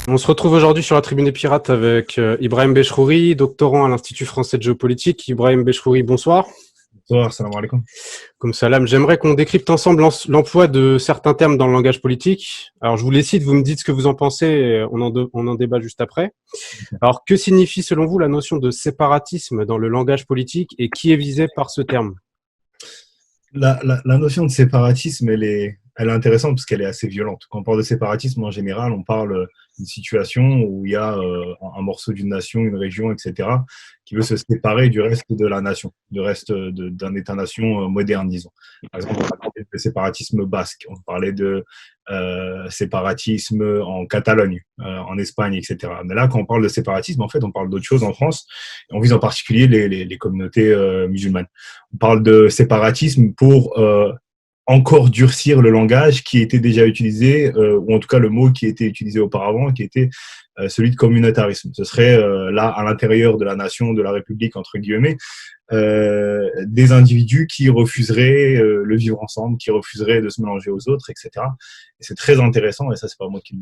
On se retrouve aujourd'hui sur la Tribune des Pirates avec Ibrahim Bechrouri, doctorant à l'Institut français de géopolitique. Ibrahim Bechrouri, bonsoir. Bonsoir, salam alaikum. Comme salam, j'aimerais qu'on décrypte ensemble l'emploi de certains termes dans le langage politique. Alors, je vous les cite, vous me dites ce que vous en pensez, et on en débat juste après. Alors, que signifie selon vous la notion de séparatisme dans le langage politique et qui est visé par ce terme? La notion de séparatisme, elle est intéressante parce qu'elle est assez violente. Quand on parle de séparatisme, en général, on parle d'une situation où il y a un morceau d'une nation, une région, etc., qui veut se séparer du reste de la nation, du reste d'un État-nation moderne, disons. Par exemple, on parlait de séparatisme basque, on parlait de séparatisme en Catalogne, en Espagne, etc. Mais là, quand on parle de séparatisme, en fait, on parle d'autre chose en France. Et on vise en particulier les communautés musulmanes. On parle de séparatisme pour encore durcir le langage qui était déjà utilisé, ou en tout cas le mot qui était utilisé auparavant, qui était celui de communautarisme. Ce serait là, à l'intérieur de la nation, de la République, entre guillemets, des individus qui refuseraient le vivre ensemble, qui refuseraient de se mélanger aux autres, etc. Et c'est très intéressant, et ça, c'est pas moi qui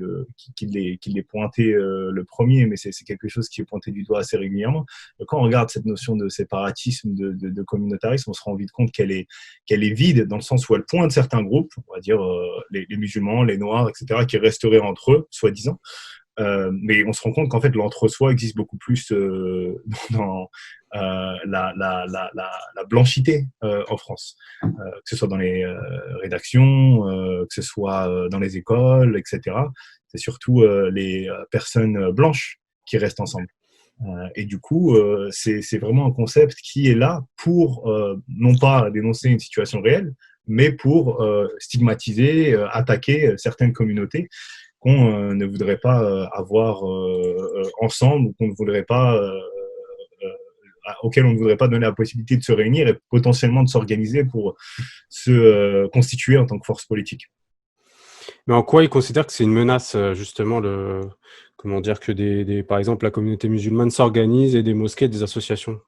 l'ai pointé le premier, mais c'est quelque chose qui est pointé du doigt assez régulièrement. Donc, quand on regarde cette notion de séparatisme, de communautarisme, on se rend vite compte qu'elle est vide, dans le sens où elle pointe certains groupes, on va dire les musulmans, les noirs, etc., qui resteraient entre eux, soi-disant. Mais on se rend compte qu'en fait l'entre-soi existe beaucoup plus dans la blanchité en France, que ce soit dans les rédactions, que ce soit dans les écoles, etc. C'est surtout les personnes blanches qui restent ensemble. Et du coup, c'est vraiment un concept qui est là pour non pas dénoncer une situation réelle, mais pour stigmatiser, attaquer certaines communautés qu'on ne voudrait pas avoir ensemble ou qu'on ne voudrait pas auquel on ne voudrait pas donner la possibilité de se réunir et potentiellement de s'organiser pour se constituer en tant que force politique. Mais en quoi ils considèrent que c'est une menace, justement, comment dire, que par exemple, la communauté musulmane s'organise et des mosquées, des associations?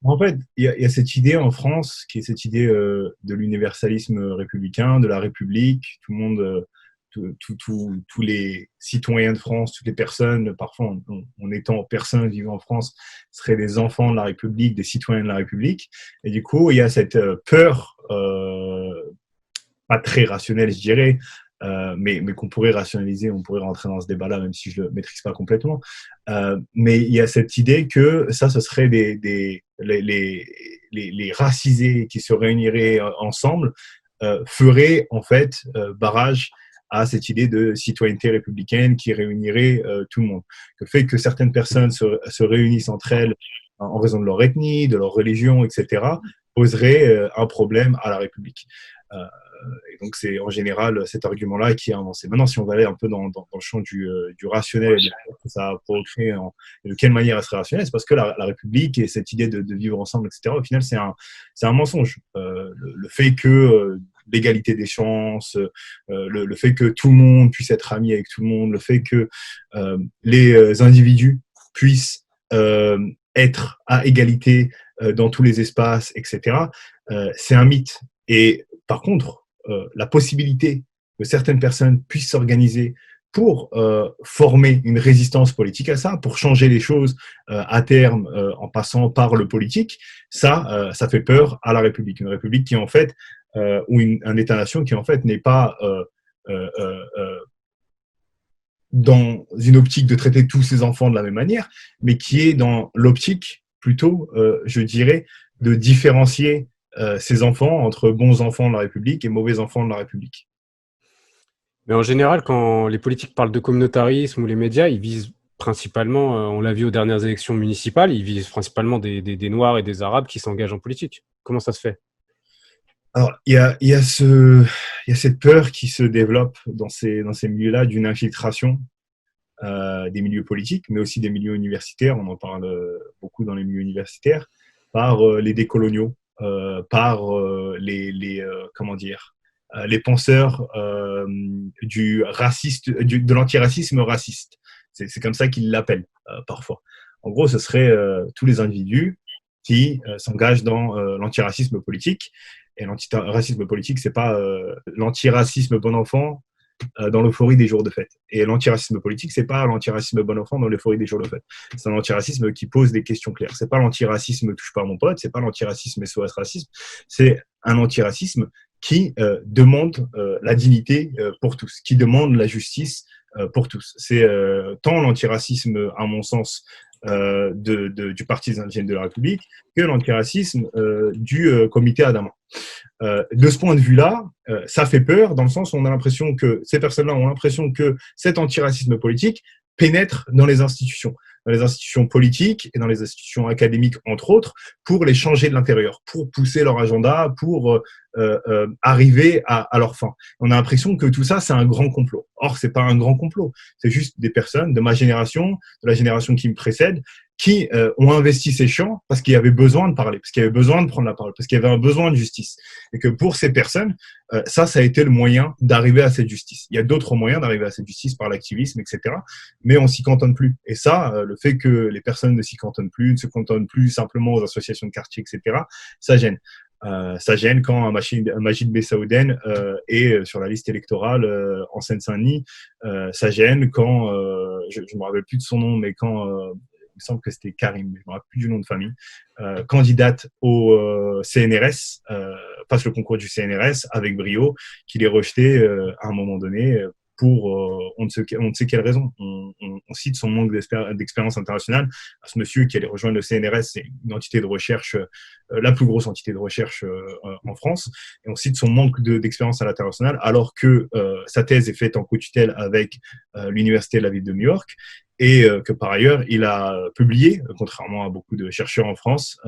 En fait, il y a cette idée en France qui est cette idée de l'universalisme républicain, de la République. Tout le monde, tous les citoyens de France, toutes les personnes, parfois en étant personnes vivant en France, seraient des enfants de la République, des citoyens de la République. Et du coup, il y a cette peur, pas très rationnelle, je dirais, mais qu'on pourrait rationaliser, on pourrait rentrer dans ce débat-là, même si je ne le maîtrise pas complètement. Mais il y a cette idée que ça, ce serait les racisés qui se réuniraient ensemble, feraient en fait barrage à cette idée de citoyenneté républicaine qui réunirait tout le monde. Le fait que certaines personnes se réunissent entre elles en raison de leur ethnie, de leur religion, etc., poserait un problème à la République. Et donc, c'est en général cet argument-là qui est avancé. Maintenant, si on va aller un peu dans le champ du rationnel, ça a provoqué, de quelle manière elle serait rationnelle, c'est parce que la République et cette idée de vivre ensemble, etc., au final, c'est un mensonge. Le fait que l'égalité des chances, le fait que tout le monde puisse être ami avec tout le monde, le fait que les individus puissent être à égalité dans tous les espaces, etc., c'est un mythe. Et par contre, la possibilité que certaines personnes puissent s'organiser pour former une résistance politique à ça, pour changer les choses à terme en passant par le politique, ça fait peur à la République. Une République qui, en fait, ou un État-nation qui, en fait, n'est pas euh, euh, dans une optique de traiter tous ses enfants de la même manière, mais qui est dans l'optique, plutôt, je dirais, de différencier ces enfants entre bons enfants de la République et mauvais enfants de la République. Mais en général, quand les politiques parlent de communautarisme ou les médias, ils visent principalement, on l'a vu aux dernières élections municipales, ils visent principalement des Noirs et des Arabes qui s'engagent en politique. Comment ça se fait? Alors, il y a cette peur qui se développe dans ces milieux-là d'une infiltration des milieux politiques, mais aussi des milieux universitaires. On en parle beaucoup dans les milieux universitaires, par les décoloniaux, par comment dire, les penseurs de l'antiracisme raciste. C'est comme ça qu'ils l'appellent parfois. En gros, ce serait tous les individus qui s'engagent dans l'antiracisme politique. Et l'antiracisme politique, c'est pas l'antiracisme bon enfant, dans l'euphorie des jours de fête. Et l'antiracisme politique, c'est pas l'antiracisme bon enfant dans l'euphorie des jours de fête. C'est un antiracisme qui pose des questions claires. C'est pas l'antiracisme touche pas à mon pote, c'est pas l'antiracisme SOS racisme, c'est un antiracisme qui demande la dignité pour tous, qui demande la justice pour tous. C'est tant l'antiracisme, à mon sens, du Parti des indigènes de la République que l'antiracisme du comité Adama. De ce point de vue-là, ça fait peur dans le sens où on a l'impression que ces personnes-là ont l'impression que cet antiracisme politique pénètre dans les institutions politiques et dans les institutions académiques, entre autres, pour les changer de l'intérieur, pour pousser leur agenda, pour arriver à leur fin. On a l'impression que tout ça, c'est un grand complot. Or, c'est pas un grand complot. C'est juste des personnes de ma génération, de la génération qui me précède, qui ont investi ces champs parce qu'il y avait besoin de parler, parce qu'il y avait besoin de prendre la parole, parce qu'il y avait un besoin de justice. Et que pour ces personnes, ça a été le moyen d'arriver à cette justice. Il y a d'autres moyens d'arriver à cette justice par l'activisme, etc. Mais on s'y cantonne plus. Et ça, le fait que les personnes ne s'y cantonnent plus, ne se cantonnent plus simplement aux associations de quartier, etc., ça gêne. Ça gêne quand un Majid Bessaouden est sur la liste électorale en Seine-Saint-Denis. Ça gêne quand, je ne me rappelle plus de son nom, mais quand... il me semble que c'était Karim, je ne me rappelle plus du nom de famille, candidate au CNRS, passe le concours du CNRS avec brio, qu'il est rejeté à un moment donné pour on ne sait quelle raison. On cite son manque d'expérience internationale. Ce monsieur qui allait rejoindre le CNRS, c'est une entité de recherche, la plus grosse entité de recherche en France, et on cite son manque d'expérience à l'international, alors que sa thèse est faite en co-tutelle avec l'Université de la ville de New York, et que par ailleurs, il a publié, contrairement à beaucoup de chercheurs en France,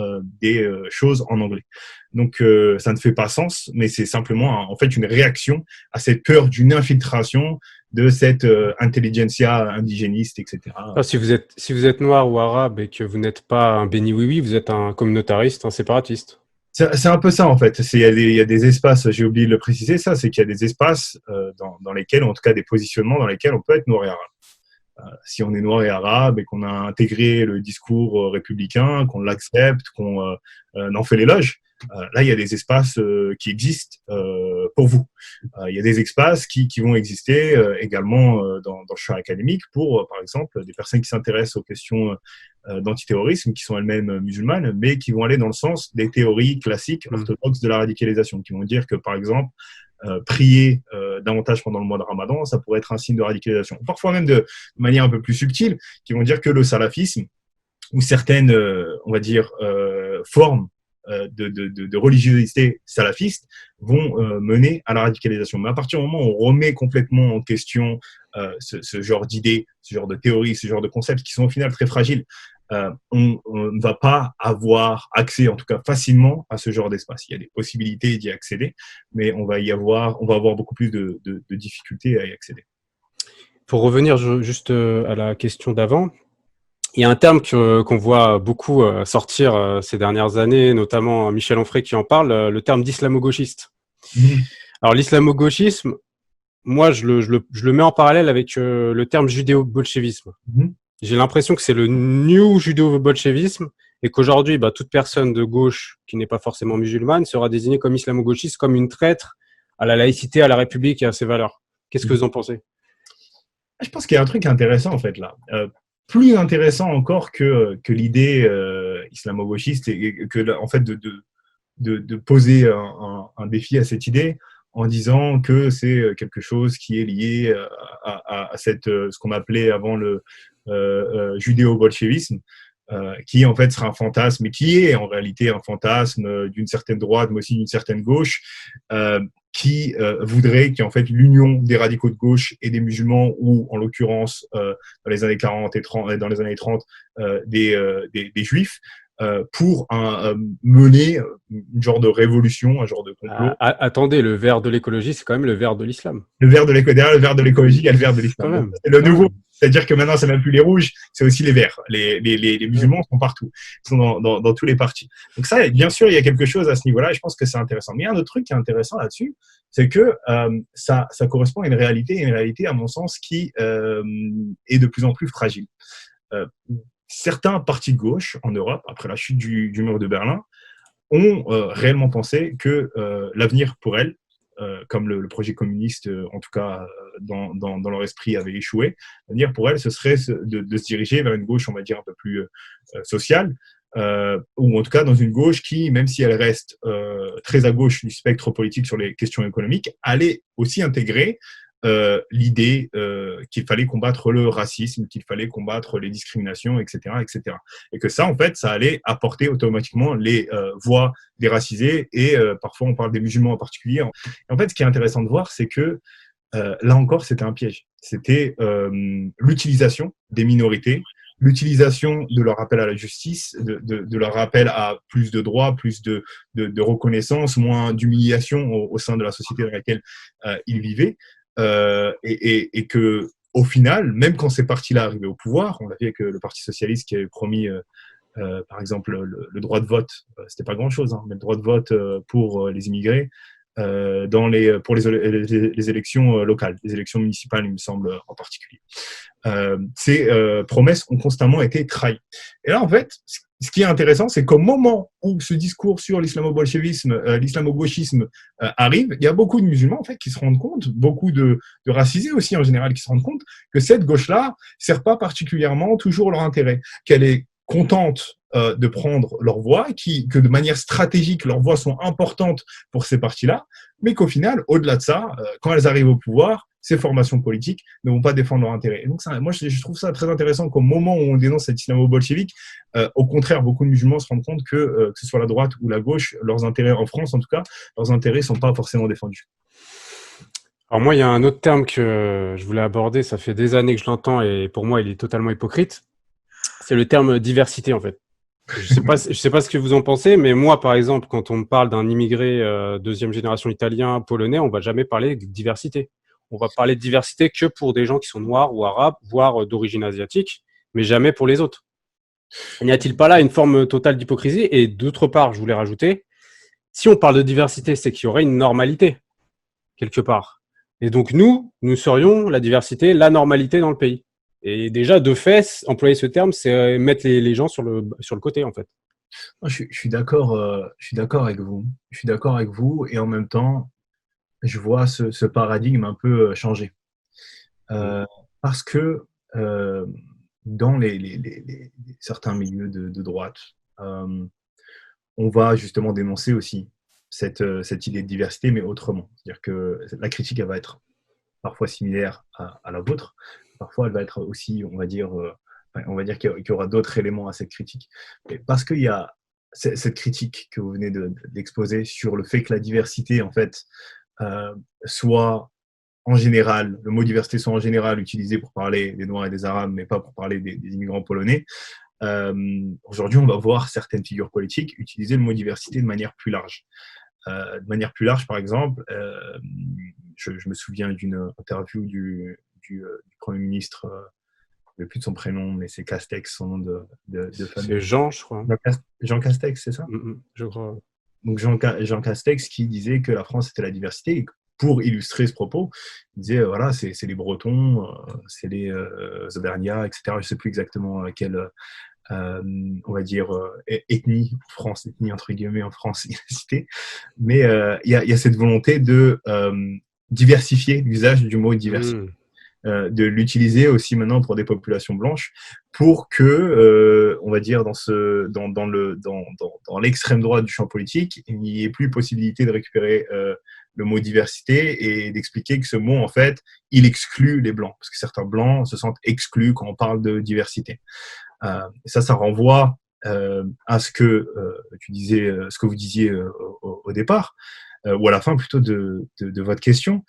des choses en anglais. Donc, ça ne fait pas sens, mais c'est simplement en fait une réaction à cette peur d'une infiltration de cette intelligentsia indigéniste, etc. Ah, si vous êtes noir ou arabe et que vous n'êtes pas un béni oui-oui, vous êtes un communautariste, un séparatiste. C'est un peu ça, en fait. Il y a des espaces, j'ai oublié de le préciser, ça, c'est qu'il y a des espaces dans lesquels, en tout cas des positionnements dans lesquels on peut être noir et arabe. Si on est noir et arabe et qu'on a intégré le discours républicain, qu'on l'accepte, qu'on en fait l'éloge, là, il y a des espaces qui existent pour vous. Il y a des espaces qui vont exister également dans le champ académique pour, par exemple, des personnes qui s'intéressent aux questions d'antiterrorisme, qui sont elles-mêmes musulmanes, mais qui vont aller dans le sens des théories classiques orthodoxes de la radicalisation, qui vont dire que, par exemple, prier davantage pendant le mois de Ramadan, ça pourrait être un signe de radicalisation. Parfois même de manière un peu plus subtile, qui vont dire que le salafisme ou certaines, on va dire, formes de religiosité salafiste vont mener à la radicalisation. Mais à partir du moment où on remet complètement en question ce genre d'idées, ce genre de théories, ce genre de concepts qui sont au final très fragiles, on ne va pas avoir accès, en tout cas facilement, à ce genre d'espace. Il y a des possibilités d'y accéder, mais on va avoir beaucoup plus de difficultés à y accéder. Pour revenir juste à la question d'avant, il y a un terme qu'on voit beaucoup sortir ces dernières années, notamment Michel Onfray qui en parle, le terme d'islamo-gauchiste. Alors l'islamo-gauchisme, moi je le mets en parallèle avec le terme judéo-bolchevisme. J'ai l'impression que c'est le new judéo-bolchevisme et qu'aujourd'hui, toute personne de gauche qui n'est pas forcément musulmane sera désignée comme islamo-gauchiste, comme une traître à la laïcité, à la République et à ses valeurs. Qu'est-ce que vous en pensez ? Je pense qu'il y a un truc intéressant en fait là. Plus intéressant encore que l'idée islamo-gauchiste et que en fait de poser un défi à cette idée en disant que c'est quelque chose qui est lié à ce qu'on appelait avant le judéo-bolchevisme, qui en fait sera un fantasme, mais qui est en réalité un fantasme d'une certaine droite, mais aussi d'une certaine gauche, qui voudrait qu'il y ait en fait l'union des radicaux de gauche et des musulmans, ou en l'occurrence dans les années 40 et 30, dans les années 30 des juifs, pour mener une genre de révolution, un genre de complot. Attendez, le vert de l'écologie, c'est quand même le vert de l'islam. Le vert de l'écologie, il y a le vert de l'islam. C'est le nouveau. C'est-à-dire que maintenant, c'est même plus les rouges, c'est aussi les verts. Les musulmans sont partout. Ils sont dans tous les partis. Donc ça, bien sûr, il y a quelque chose à ce niveau-là et je pense que c'est intéressant. Mais il y a un autre truc qui est intéressant là-dessus, c'est que ça correspond à une réalité, à mon sens, qui est de plus en plus fragile. Certains partis de gauche en Europe, après la chute du mur de Berlin, ont réellement pensé que l'avenir pour elles comme le projet communiste, en tout cas dans leur esprit, avait échoué. C'est-à-dire pour elles, ce serait de se diriger vers une gauche, on va dire, un peu plus sociale, ou en tout cas dans une gauche qui, même si elle reste très à gauche du spectre politique sur les questions économiques, allait aussi intégrer l'idée qu'il fallait combattre le racisme, qu'il fallait combattre les discriminations, etc., etc. Et que ça, en fait, ça allait apporter automatiquement les voix des racisés et parfois on parle des musulmans en particulier. Et en fait, ce qui est intéressant de voir, c'est que là encore, c'était un piège. C'était l'utilisation des minorités, l'utilisation de leur appel à la justice, de leur appel à plus de droits, plus de reconnaissance, moins d'humiliation au sein de la société dans laquelle ils vivaient. Et que au final, même quand ces partis-là arrivaient au pouvoir, on l'a vu avec le Parti socialiste qui avait promis, par exemple, le droit de vote, c'était pas grand-chose, hein, mais le droit de vote pour les immigrés pour les élections locales, les élections municipales, il me semble en particulier. Ces promesses ont constamment été trahies. Et là, en fait, ce qui est intéressant, c'est qu'au moment où ce discours sur l'islamo-bolchevisme, l'islamo-gauchisme arrive, il y a beaucoup de musulmans en fait qui se rendent compte, beaucoup de racisés aussi en général qui se rendent compte que cette gauche-là sert pas particulièrement toujours leur intérêt, qu'elle est contente de prendre leur voix, que de manière stratégique, leurs voix sont importantes pour ces partis-là, mais qu'au final, au-delà de ça, quand elles arrivent au pouvoir, ces formations politiques ne vont pas défendre leurs intérêts. Et donc, ça, moi, je trouve ça très intéressant qu'au moment où on dénonce cet islamo-bolchevique, au contraire, beaucoup de musulmans se rendent compte que ce soit la droite ou la gauche, leurs intérêts, en France en tout cas, leurs intérêts ne sont pas forcément défendus. Alors moi, il y a un autre terme que je voulais aborder, ça fait des années que je l'entends et pour moi, il est totalement hypocrite. C'est le terme diversité, en fait. Je sais pas ce que vous en pensez, mais moi, par exemple, quand on me parle d'un immigré deuxième génération italien, polonais, on va jamais parler de diversité. On va parler de diversité que pour des gens qui sont noirs ou arabes, voire d'origine asiatique, mais jamais pour les autres. N'y a-t-il pas là une forme totale d'hypocrisie? Et d'autre part, je voulais rajouter, si on parle de diversité, c'est qu'il y aurait une normalité, quelque part. Et donc nous serions la diversité, la normalité dans le pays. Et déjà, de fait, employer ce terme, c'est mettre les gens sur le côté, en fait. Je suis d'accord avec vous. Je suis d'accord avec vous et en même temps, je vois ce paradigme un peu changer. Parce que dans certains milieux de droite, on va justement dénoncer aussi cette idée de diversité, mais autrement. C'est-à-dire que la critique, elle va être parfois similaire à la vôtre. Parfois, elle va être aussi, on va dire qu'il y aura d'autres éléments à cette critique. Et parce qu'il y a cette critique que vous venez d'exposer sur le fait que la diversité, en fait, soit en général, le mot diversité soit en général utilisé pour parler des Noirs et des Arabes, mais pas pour parler des immigrants polonais. Aujourd'hui, on va voir certaines figures politiques utiliser le mot diversité de manière plus large. De manière plus large, par exemple, je me souviens d'une interview du Premier ministre, je ne sais plus de son prénom, mais c'est Castex, son nom de famille. C'est Jean, je crois. Jean Castex, c'est ça? Je crois. Donc Jean Castex qui disait que la France était la diversité. Et pour illustrer ce propos, il disait voilà, c'est les Bretons, c'est les Auvergnats, etc. Je ne sais plus exactement quelle on va dire ethnie en France, ethnie entre guillemets en France, il a cité. Mais il y a cette volonté de diversifier l'usage du mot diversité. De l'utiliser aussi maintenant pour des populations blanches, pour que, on va dire, dans l'extrême droite du champ politique, il n'y ait plus possibilité de récupérer le mot diversité et d'expliquer que ce mot, en fait, il exclut les blancs, parce que certains blancs se sentent exclus quand on parle de diversité. Ça renvoie à ce que vous disiez au départ, ou à la fin plutôt de votre question.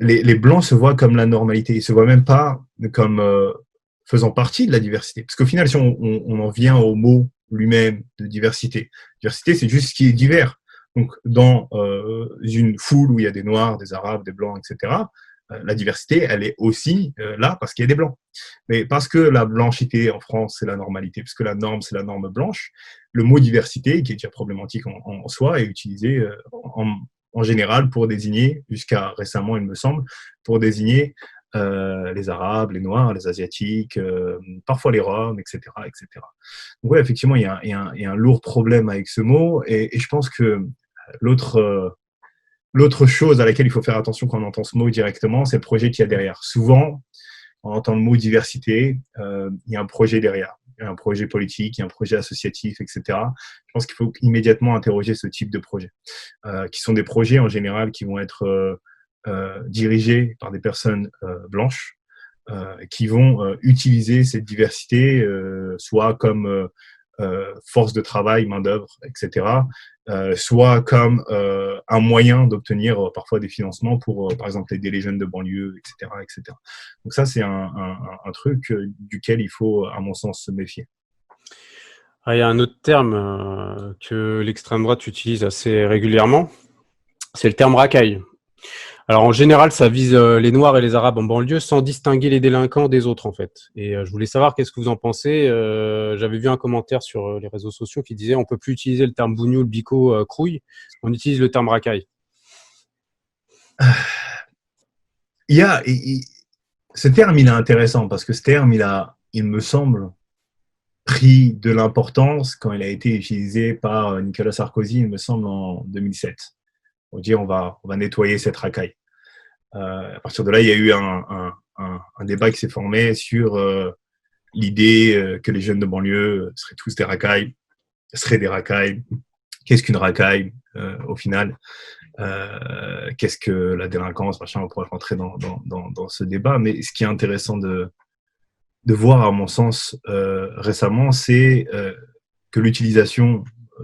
Les Blancs se voient comme la normalité. Ils ne se voient même pas comme faisant partie de la diversité. Parce qu'au final, si on en vient au mot lui-même de diversité, diversité, c'est juste ce qui est divers. Donc, dans une foule où il y a des Noirs, des Arabes, des Blancs, etc., la diversité, elle est aussi là parce qu'il y a des Blancs. Mais parce que la blanchité en France, c'est la normalité, parce que la norme, c'est la norme blanche, le mot diversité, qui est déjà problématique en soi, est utilisé en général pour désigner, jusqu'à récemment il me semble, pour désigner les Arabes, les Noirs, les Asiatiques, parfois les Roms, etc. etc. Donc ouais, effectivement, il y a un lourd problème avec ce mot, et je pense que l'autre L'autre chose à laquelle il faut faire attention quand on entend ce mot directement, c'est le projet qu'il y a derrière. Souvent, on entend le mot diversité, il y a un projet derrière. Il y a un projet politique, il y a un projet associatif, etc. Je pense qu'il faut immédiatement interroger ce type de projet, qui sont des projets en général qui vont être dirigés par des personnes blanches, qui vont utiliser cette diversité, soit comme force de travail, main-d'œuvre, etc., soit comme un moyen d'obtenir parfois des financements pour, par exemple, aider les jeunes de banlieue, etc., etc. Donc ça, c'est un truc duquel il faut, à mon sens, se méfier. Ah, il y a un autre terme que l'extrême droite utilise assez régulièrement, c'est le terme racaille. Alors en général, ça vise les Noirs et les Arabes en banlieue sans distinguer les délinquants des autres en fait. Et je voulais savoir qu'est-ce que vous en pensez. J'avais vu un commentaire sur les réseaux sociaux qui disait on peut plus utiliser le terme bougnoul, bico, crouille, on utilise le terme racaille. Ce terme, il est intéressant parce que ce terme, il me semble, pris de l'importance quand il a été utilisé par Nicolas Sarkozy, il me semble, en 2007. On dit on va nettoyer cette racaille. À partir de là, il y a eu un débat qui s'est formé sur l'idée que les jeunes de banlieue seraient tous des racailles, seraient des racailles. Qu'est-ce qu'une racaille au final? Qu'est-ce que la délinquance? Machin, on pourrait rentrer dans ce débat. Mais ce qui est intéressant de voir, à mon sens, récemment, c'est que l'utilisation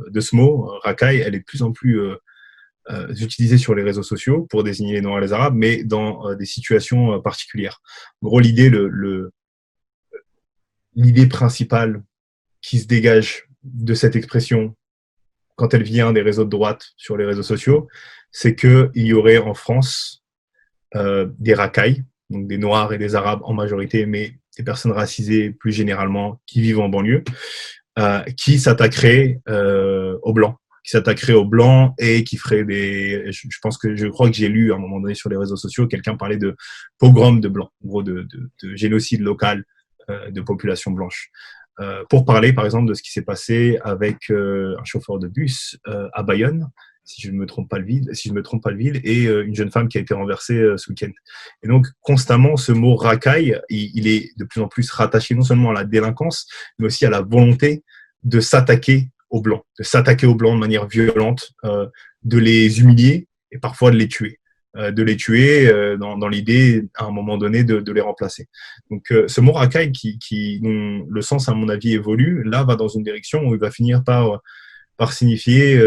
de ce mot, racaille, elle est de plus en plus utilisée sur les réseaux sociaux pour désigner les Noirs et les Arabes, mais dans des situations particulières. En gros, l'idée principale qui se dégage de cette expression quand elle vient des réseaux de droite sur les réseaux sociaux, c'est qu'il y aurait en France des racailles, donc des Noirs et des Arabes en majorité, mais des personnes racisées plus généralement qui vivent en banlieue, qui s'attaqueraient aux Blancs, et qui feraient des... Je crois que j'ai lu à un moment donné sur les réseaux sociaux, quelqu'un parlait de pogrom de Blancs, en gros de génocide local de population blanche. Pour parler, par exemple, de ce qui s'est passé avec un chauffeur de bus à Bayonne, si je ne me trompe pas le ville, et une jeune femme qui a été renversée ce week-end. Et donc, constamment, ce mot racaille, il est de plus en plus rattaché non seulement à la délinquance, mais aussi à la volonté de s'attaquer aux Blancs, de manière violente, de les humilier et parfois de les tuer. Dans l'idée, à un moment donné, de les remplacer. Donc, ce mot racaille, dont le sens, à mon avis, évolue, là, va dans une direction où il va finir par signifier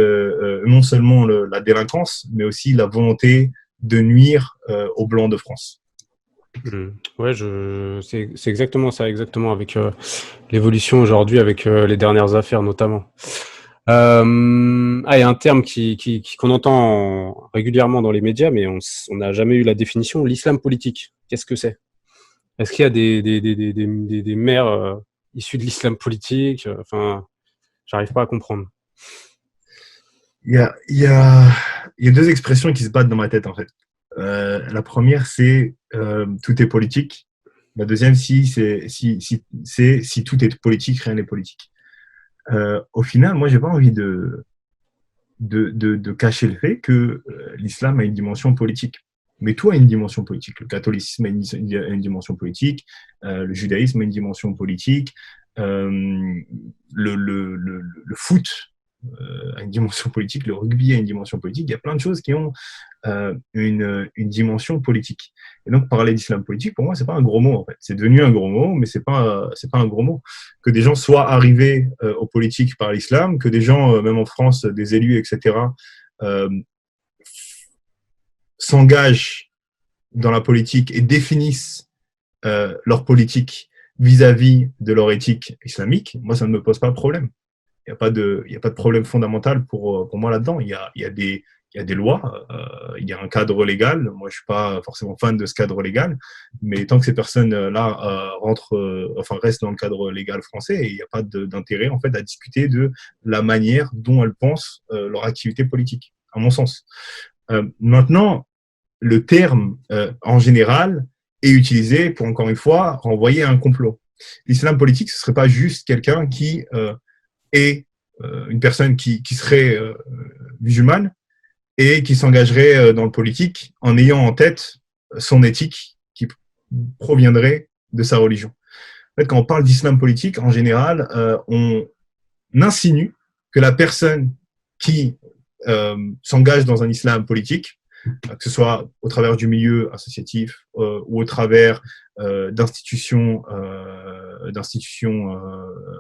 non seulement la délinquance, mais aussi la volonté de nuire aux Blancs de France. Ouais, c'est exactement ça, exactement, avec l'évolution aujourd'hui, avec les dernières affaires notamment. Il y a un terme qu'on entend régulièrement dans les médias, mais on n'a jamais eu la définition, l'islam politique. Qu'est-ce que c'est? Est-ce qu'il y a des maires issus de l'islam politique? Enfin, j'arrive pas à comprendre. Il y a deux expressions qui se battent dans ma tête, en fait. La première, c'est tout est politique. La deuxième, si tout est politique, rien n'est politique. Au final, moi, j'ai pas envie de cacher le fait que l'islam a une dimension politique. Mais tout a une dimension politique. Le catholicisme a une dimension politique, le judaïsme a une dimension politique, le foot a une dimension politique, le rugby a une dimension politique. Il y a plein de choses qui ont une dimension politique. Et donc, parler d'islam politique, pour moi, c'est pas un gros mot, en fait. C'est devenu un gros mot, mais c'est pas un gros mot. Que des gens soient arrivés aux politiques par l'islam, que des gens, même en France, des élus, etc., s'engagent dans la politique et définissent leur politique vis-à-vis de leur éthique islamique, moi, ça ne me pose pas de problème. Il n'y a pas de problème fondamental pour moi là-dedans. Il y a des lois, il y a un cadre légal. Moi, je ne suis pas forcément fan de ce cadre légal, mais tant que ces personnes-là restent dans le cadre légal français, il n'y a pas d'intérêt en fait à discuter de la manière dont elles pensent leur activité politique, à mon sens. Maintenant, le terme en général est utilisé pour, encore une fois, renvoyer à un complot. L'islam politique, ce ne serait pas juste quelqu'un qui est une personne qui serait musulmane et qui s'engagerait dans le politique en ayant en tête son éthique qui proviendrait de sa religion. En fait, quand on parle d'islam politique, en général, on insinue que la personne qui s'engage dans un islam politique, que ce soit au travers du milieu associatif ou au travers d'institutions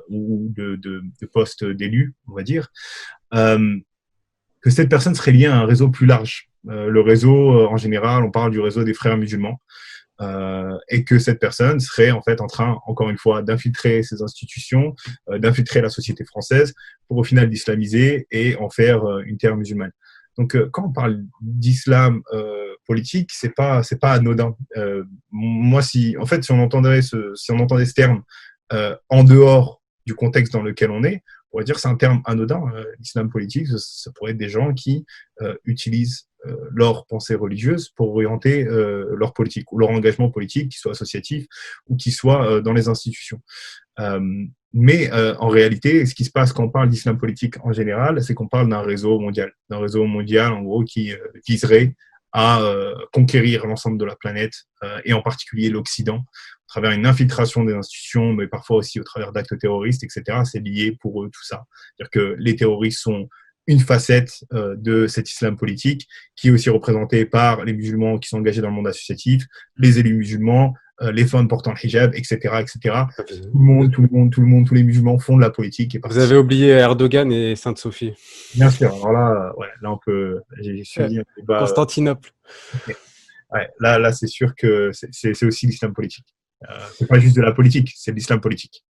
ou de postes d'élus, on va dire, que cette personne serait liée à un réseau plus large. Le réseau, en général, on parle du réseau des frères musulmans, et que cette personne serait en fait en train, encore une fois, d'infiltrer ces institutions, d'infiltrer la société française pour au final d'islamiser et en faire une terre musulmane. Donc, quand on parle d'islam politique, c'est pas anodin. Moi, si on entendait ce terme en dehors du contexte dans lequel on est, on pourrait dire que c'est un terme anodin. L'islam politique, ça pourrait être des gens qui utilisent leur pensée religieuse pour orienter leur politique ou leur engagement politique, qu'il soit associatif ou qu'il soit dans les institutions. Mais en réalité, ce qui se passe quand on parle d'islam politique en général, c'est qu'on parle d'un réseau mondial en gros qui viserait à conquérir l'ensemble de la planète et en particulier l'Occident à travers une infiltration des institutions, mais parfois aussi au travers d'actes terroristes, etc. C'est lié pour eux tout ça. C'est-à-dire que les terroristes sont une facette de cet islam politique qui est aussi représentée par les musulmans qui sont engagés dans le monde associatif, les élus musulmans, les femmes portant le hijab, etc., etc. Tout le monde, tous les musulmans font de la politique. Et vous avez oublié Erdogan et Sainte-Sophie. Bien sûr. Alors là, là on peut. J'ai suivi un débat. Constantinople. Ouais, là, c'est sûr que c'est aussi l'islam politique. C'est pas juste de la politique, c'est de l'islam politique.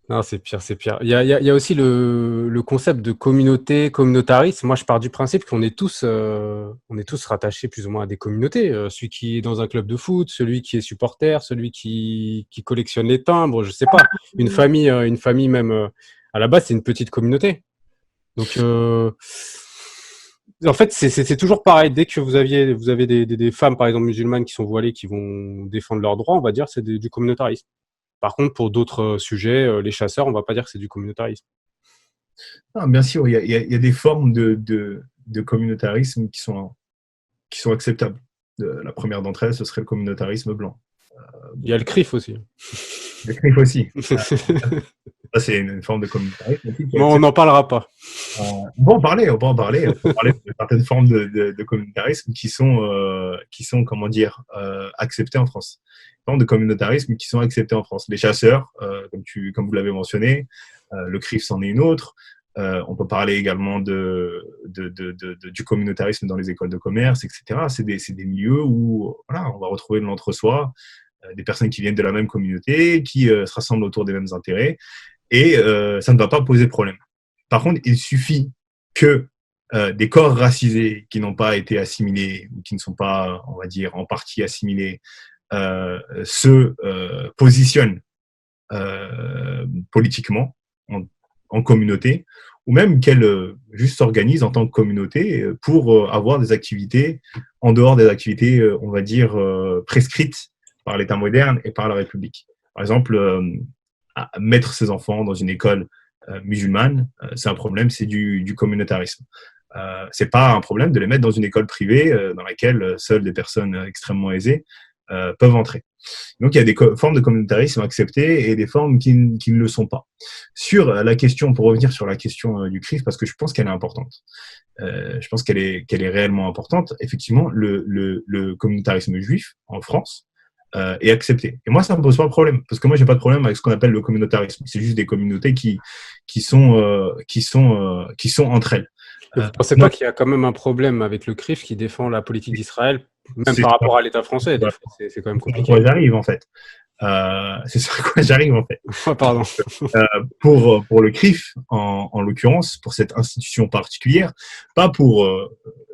Non, c'est pire, c'est pire. Il y a aussi le concept de communauté, communautarisme. Moi, je pars du principe qu'on est tous rattachés plus ou moins à des communautés. Celui qui est dans un club de foot, celui qui est supporter, celui qui collectionne les timbres, je sais pas. Une famille même, à la base, c'est une petite communauté. Donc, en fait, c'est toujours pareil. Dès que vous avez des femmes, par exemple, musulmanes qui sont voilées, qui vont défendre leurs droits, on va dire c'est du communautarisme. Par contre, pour d'autres sujets, les chasseurs, on va pas dire que c'est du communautarisme. Ah, bien sûr, il y a des formes de communautarisme qui sont acceptables. La première d'entre elles, ce serait le communautarisme blanc. Il y a le CRIF aussi. Le CRIF aussi. Ça, c'est une forme de communautarisme. Bon, on n'en parlera pas. On peut en parler. On peut parler de certaines formes de communautarisme qui sont comment dire, acceptées en France. Des formes de communautarisme qui sont acceptées en France. Les chasseurs, comme vous l'avez mentionné, le CRIF, c'en est une autre. On peut parler également du communautarisme dans les écoles de commerce, etc. C'est des milieux où voilà, on va retrouver de l'entre-soi, des personnes qui viennent de la même communauté, qui se rassemblent autour des mêmes intérêts, et ça ne va pas poser problème. Par contre, il suffit que des corps racisés qui n'ont pas été assimilés, ou qui ne sont pas, on va dire, en partie assimilés, se positionnent politiquement en communauté, ou même qu'elles juste s'organisent en tant que communauté pour avoir des activités en dehors des activités, on va dire, prescrites par l'État moderne et par la République. Par exemple, mettre ses enfants dans une école musulmane, c'est un problème, c'est du communautarisme. C'est pas un problème de les mettre dans une école privée dans laquelle seules des personnes extrêmement aisées peuvent entrer. Donc, il y a des formes de communautarisme acceptées et des formes qui ne le sont pas. Sur la question, pour revenir sur la question du CRIF, parce que je pense qu'elle est importante. Je pense qu'elle est réellement importante. Effectivement, le communautarisme juif en France est accepté. Et moi, ça me pose pas de problème, parce que moi, j'ai pas de problème avec ce qu'on appelle le communautarisme. C'est juste des communautés qui sont entre elles. Vous ne pensez pas qu'il y a quand même un problème avec le CRIF qui défend la politique d'Israël, même par rapport à l'État français? Des fois, c'est quand même compliqué. C'est à quoi j'arrive, en fait. C'est sur quoi j'arrive, en fait. Oh, pardon. Pour le CRIF, en l'occurrence, pour cette institution particulière, pas pour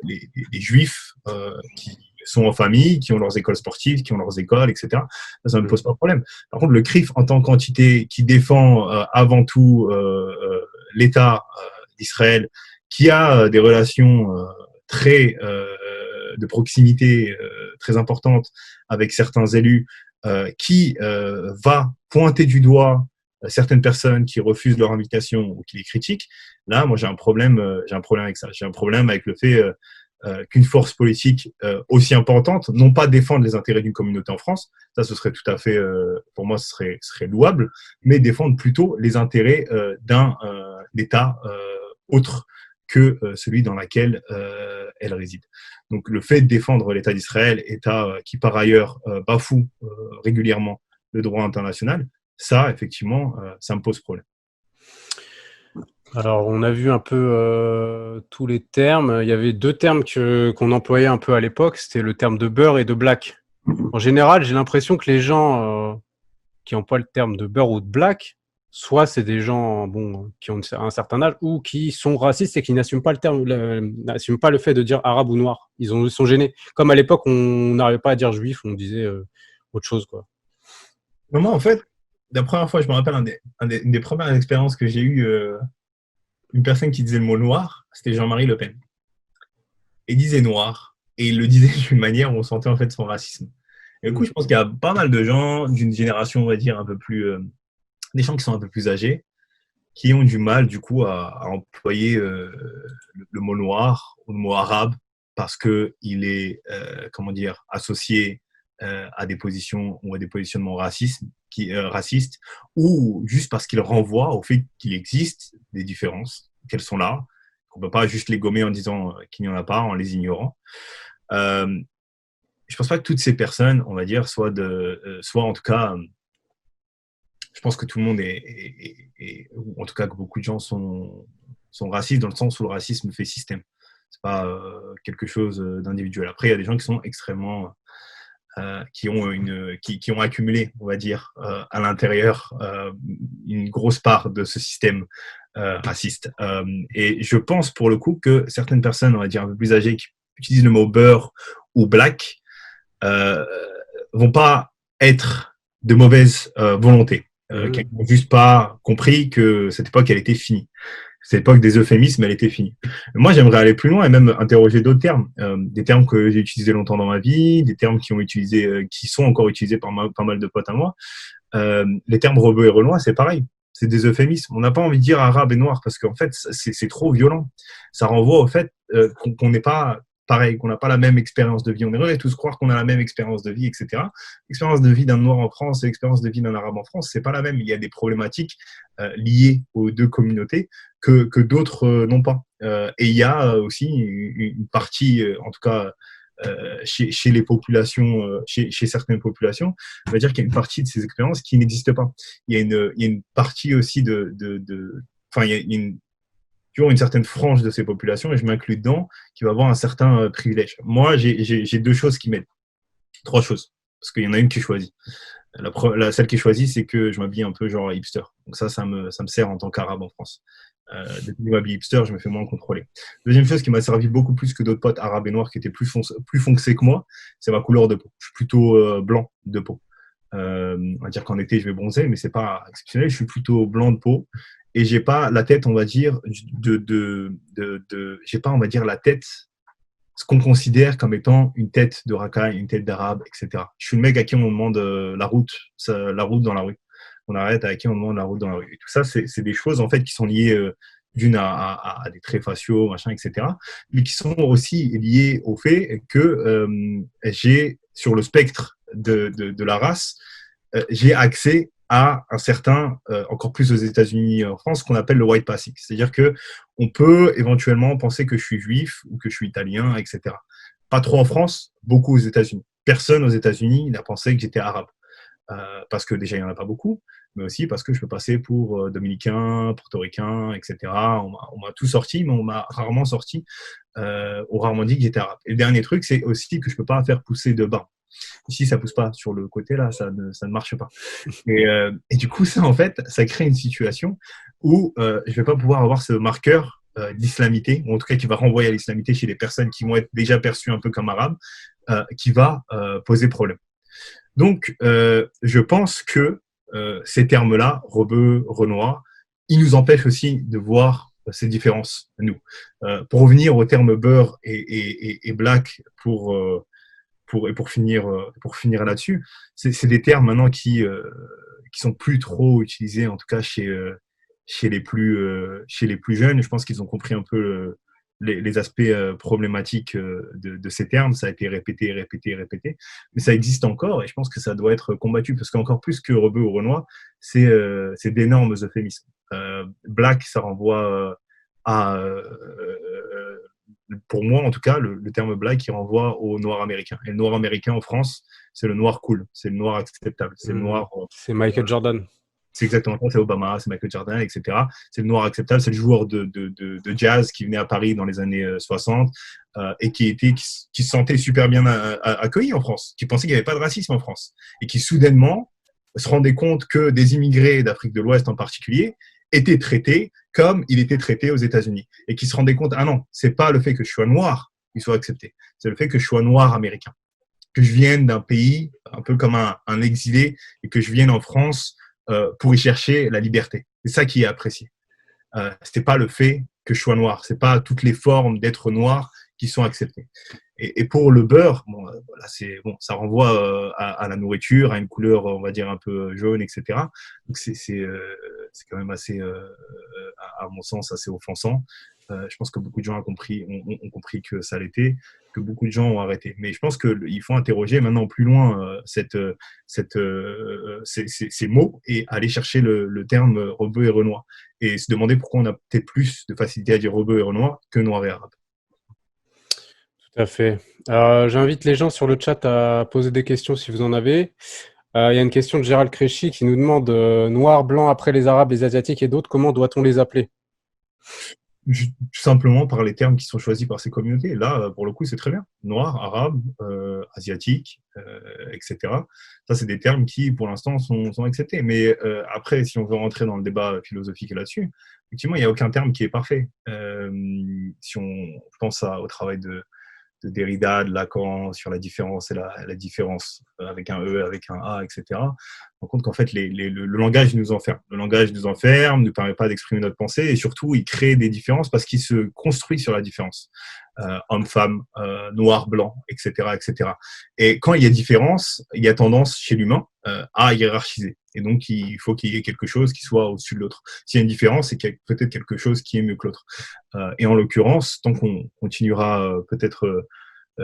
les juifs qui sont en famille, qui ont leurs écoles sportives, qui ont leurs écoles, etc. Ça ne pose pas de problème. Par contre, le CRIF, en tant qu'entité qui défend avant tout l'État d'Israël, qui a des relations très de proximité très importantes avec certains élus, qui va pointer du doigt certaines personnes qui refusent leur invitation ou qui les critiquent. Là, moi, j'ai un problème avec ça. J'ai un problème avec le fait qu'une force politique aussi importante, non pas défendre les intérêts d'une communauté en France, ça ce serait tout à fait, pour moi, ce serait louable, mais défendre plutôt les intérêts d'un État autre que celui dans lequel elle réside. Donc le fait de défendre l'État d'Israël, État qui par ailleurs bafoue régulièrement le droit international, ça effectivement, ça me pose problème. Alors, on a vu un peu tous les termes. Il y avait deux termes qu'on employait un peu à l'époque. C'était le terme de beurre et de black. En général, j'ai l'impression que les gens qui emploient le terme de beurre ou de black, soit c'est des gens qui ont un certain âge ou qui sont racistes et qui n'assument pas n'assument pas le fait de dire arabe ou noir. Ils sont gênés. Comme à l'époque, on n'arrivait pas à dire juif, on disait autre chose, quoi. Moi, en fait, la première fois, je me rappelle une des premières expériences que j'ai eues, une personne qui disait le mot noir, c'était Jean-Marie Le Pen. Il disait noir, et il le disait d'une manière où on sentait en fait son racisme. Et du coup, je pense qu'il y a pas mal de gens d'une génération, on va dire, un peu plus, des gens qui sont un peu plus âgés, qui ont du mal, du coup, à employer le mot noir ou le mot arabe, parce qu'il est, comment dire, associé à des positions ou à des positionnements racistes, ou juste parce qu'il renvoie au fait qu'il existe des différences, qu'elles sont là, qu'on ne peut pas juste les gommer en disant qu'il n'y en a pas, en les ignorant. Je ne pense pas que toutes ces personnes, on va dire, soient en tout cas, je pense que tout le monde ou en tout cas que beaucoup de gens sont racistes dans le sens où le racisme fait système. C'est pas quelque chose d'individuel. Après, il y a des gens qui sont extrêmement qui ont accumulé, on va dire, à l'intérieur une grosse part de ce système raciste. Et je pense pour le coup que certaines personnes, on va dire un peu plus âgées, qui utilisent le mot beurre ou black, vont pas être de mauvaise volonté, qui n'ont juste pas compris que cette époque elle était finie. Cette époque des euphémismes, elle était finie. Moi, j'aimerais aller plus loin et même interroger d'autres termes, des termes que j'ai utilisés longtemps dans ma vie, des termes qui sont encore utilisés par pas mal de potes à moi. Les termes rebeu et renois, c'est pareil. C'est des euphémismes. On n'a pas envie de dire arabe et noir parce qu'en fait, c'est trop violent. Ça renvoie au fait qu'on n'est pas pareil, qu'on n'a pas la même expérience de vie. On aimerait tous croire qu'on a la même expérience de vie, etc. L'expérience de vie d'un noir en France et l'expérience de vie d'un arabe en France, c'est pas la même. Il y a des problématiques liées aux deux communautés que d'autres n'ont pas. Et il y a aussi une partie, en tout cas chez les populations, chez certaines populations, on va dire qu'il y a une partie de ces expériences qui n'existe pas. Il y a une partie aussi enfin, il y a toujours une certaine frange de ces populations, et je m'inclus dedans, qui va avoir un certain privilège. Moi, j'ai deux choses qui m'aident. Trois choses, parce qu'il y en a une qui est choisie. Celle qui est choisie, c'est que je m'habille un peu genre hipster. Donc ça me sert en tant qu'arabe en France. Depuis que je m'habille hipster, je me fais moins contrôler. Deuxième chose qui m'a servi beaucoup plus que d'autres potes arabes et noirs qui étaient plus foncés que moi, c'est ma couleur de peau. Je suis plutôt blanc de peau. On va dire qu'en été, je vais bronzer, mais c'est pas exceptionnel. Je suis plutôt blanc de peau et j'ai pas la tête, on va dire, j'ai pas, on va dire, la tête, ce qu'on considère comme étant une tête de racaille, une tête d'arabe, etc. Je suis le mec à qui on demande la route dans la rue. On arrête, à qui on demande la route dans la rue. Et tout ça, c'est des choses en fait qui sont liées d'une à des traits faciaux, machin, etc. Mais qui sont aussi liées au fait que j'ai, sur le spectre de la race, j'ai accès à un certain, encore plus aux États-Unis, en France, qu'on appelle le white passing. C'est-à-dire que on peut éventuellement penser que je suis juif ou que je suis italien, etc. Pas trop en France, beaucoup aux États-Unis. Personne aux États-Unis n'a pensé que j'étais arabe. Parce que déjà, il n'y en a pas beaucoup, mais aussi parce que je peux passer pour dominicain, portoricain, etc. On m'a tout sorti, mais on m'a rarement sorti, on rarement dit que j'étais arabe. Et le dernier truc, c'est aussi que je ne peux pas faire pousser de bain. Ici, ça ne pousse pas sur le côté, là, ça ne marche pas. Et du coup, ça, en fait, ça crée une situation où je ne vais pas pouvoir avoir ce marqueur d'islamité, ou en tout cas qui va renvoyer à l'islamité chez les personnes qui vont être déjà perçues un peu comme arabes, qui va poser problème. Donc, je pense que ces termes-là, rebeu, renois, ils nous empêchent aussi de voir ces différences, nous. Pour revenir au terme beurre et black, pour finir là-dessus, c'est des termes maintenant qui sont plus trop utilisés, en tout cas chez les plus jeunes. Je pense qu'ils ont compris un peu les aspects problématiques de ces termes. Ça a été répété, répété, répété, mais ça existe encore et je pense que ça doit être combattu parce qu'encore plus que rebeu ou renois, c'est d'énormes euphémismes. Black, ça renvoie à pour moi, en tout cas, le terme black, il renvoie au noir américain. Et le noir américain en France, c'est le noir cool, c'est le noir acceptable, c'est le noir. C'est Michael Jordan. C'est exactement ça, c'est Obama, c'est Michael Jordan, etc. C'est le noir acceptable, c'est le joueur de jazz qui venait à Paris dans les années 60 et qui se sentait super bien accueilli en France, qui pensait qu'il n'y avait pas de racisme en France et qui soudainement se rendait compte que des immigrés d'Afrique de l'Ouest en particulier étaient traités comme il était traité aux États-Unis et qui se rendait compte, ah non, c'est pas le fait que je sois noir qui soit accepté, c'est le fait que je sois noir américain, que je vienne d'un pays un peu comme un exilé et que je vienne en France pour y chercher la liberté. C'est ça qui est apprécié. C'est pas le fait que je sois noir, c'est pas toutes les formes d'être noir qui sont acceptées. Et pour le beurre, bon, voilà, ça renvoie à la nourriture, à une couleur, on va dire un peu jaune, etc. Donc c'est quand même assez, à mon sens, assez offensant. Je pense que beaucoup de gens ont compris que ça l'était, que beaucoup de gens ont arrêté. Mais je pense qu'il faut interroger maintenant plus loin ces mots et aller chercher le terme rebeu et renois et se demander pourquoi on a peut-être plus de facilité à dire rebeu et renois que noir et arabe. Tout à fait. J'invite les gens sur le chat à poser des questions si vous en avez. Il y a une question de Gérald Créchy qui nous demande noir, blanc après les arabes, les asiatiques et d'autres, comment doit-on les appeler? Tout simplement par les termes qui sont choisis par ces communautés. Là, pour le coup, c'est très bien. Noir, arabe, asiatique, etc. Ça, c'est des termes qui, pour l'instant, sont acceptés. Mais après, si on veut rentrer dans le débat philosophique là-dessus, effectivement, il n'y a aucun terme qui est parfait. Si on pense au travail de Derrida, de Lacan, sur la différence et la différence avec un E, avec un A, etc. On rend compte qu'en fait, le langage nous enferme. Le langage nous enferme, ne permet pas d'exprimer notre pensée et surtout, il crée des différences parce qu'il se construit sur la différence. Homme-femme, noir-blanc, etc., etc. Et quand il y a différence, il y a tendance chez l'humain à hiérarchiser. Et donc, il faut qu'il y ait quelque chose qui soit au-dessus de l'autre. S'il y a une différence, c'est qu'il y a peut-être quelque chose qui est mieux que l'autre. Et en l'occurrence, tant qu'on continuera peut-être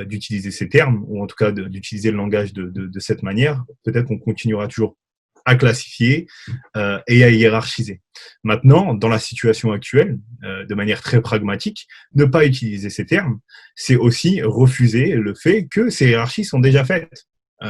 d'utiliser ces termes, ou en tout cas d'utiliser le langage de cette manière, peut-être qu'on continuera toujours à classifier et à hiérarchiser. Maintenant, dans la situation actuelle, de manière très pragmatique, ne pas utiliser ces termes, c'est aussi refuser le fait que ces hiérarchies sont déjà faites.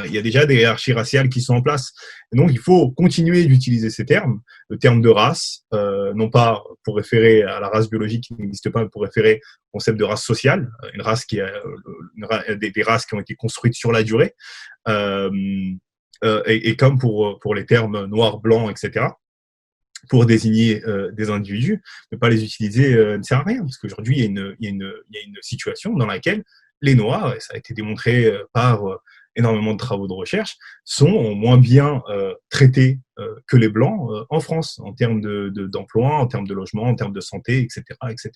Il y a déjà des hiérarchies raciales qui sont en place. Et donc, il faut continuer d'utiliser ces termes, le terme de race, non pas pour référer à la race biologique qui n'existe pas, mais pour référer au concept de race sociale, une race des races qui ont été construites sur la durée. Et comme pour les termes noir, blanc, etc., pour désigner des individus, ne pas les utiliser ne sert à rien. Parce qu'aujourd'hui, il y a une situation dans laquelle les Noirs, et ça a été démontré par énormément de travaux de recherche, sont moins bien traités que les Blancs en France, en termes d'emploi, en termes de logement, en termes de santé, etc., etc.